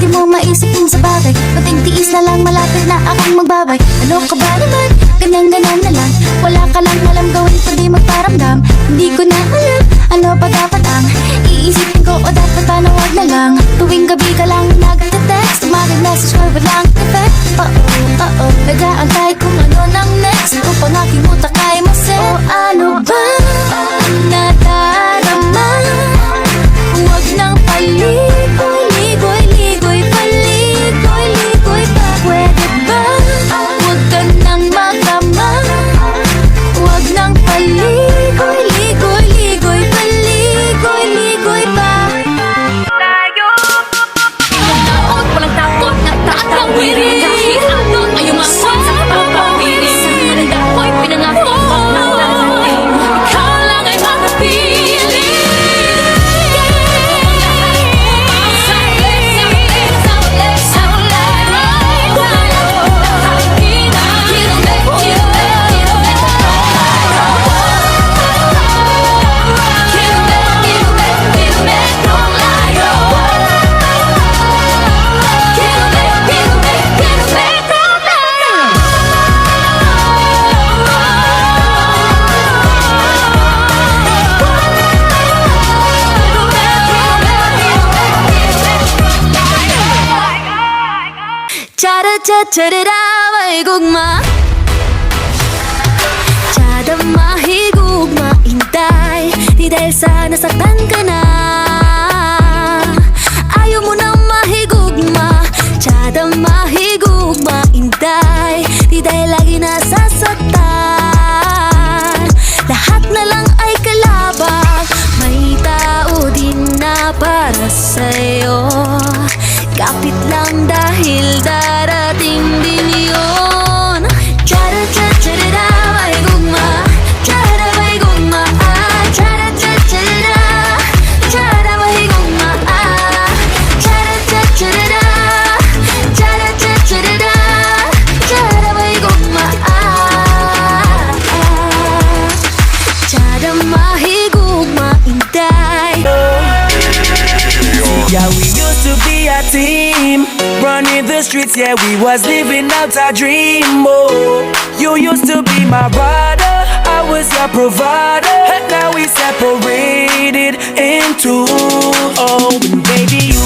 di mo maisip yung sa bagay. Pating tiis na lang, malapit na akong magbabay. Ano ka ba naman? Ganyan-ganyan na lang. Wala ka lang alam gawin kundi magparamdam. Hindi ko na alam, ano pa dapat ang iisipin ko o dapat paano wag na lang. Tuwing gabi ka lang nag-text, mag-message ko walang effect. Oo, nag-aantay kung ano nang next. Upang aking utak ay maset. O ano ba nadarama? Huwag nang paligoy-ligoy-ligoy, paligoy-ligoy pa. Pwede ba? Huwag ka nang magdama. Huwag nang paligoy-ligoy-ligoy, paligoy-ligoy pa. Walang takot, nagtaatang wirin. Kahit ano, ayaw maswag sa kapapawirin. Sinanda ko'y pinangako ng darating. Ikaw lang ay makapiling. Cha-da-cha-cha-da-da, may gugma. Chada mahigugma, intay. Di dahil sa nasaktan ka na. Ayaw mo na mahigugma. Chada mahigugma, intay. Di dahil lagi nasasaktan. Lahat na lang ay kalabang. May tao din na para sa'yo. Kapit lang dahil darating din yun. Cha-da-cha-cha-da-da, may gugma. Cha-da may gugma, ah. Cha-da-cha-cha-da-da, cha-da may gugma, ah. Cha-da-cha-cha-da-da, cha-da-cha-cha-da-da, cha-da may gugma, ah. Cha-da mahigugma, intay. Yeah, we used to be a team, running the streets, yeah, we was living out our dream, oh. You used to be my brother, I was your provider, and now we separated in two, oh. And baby, you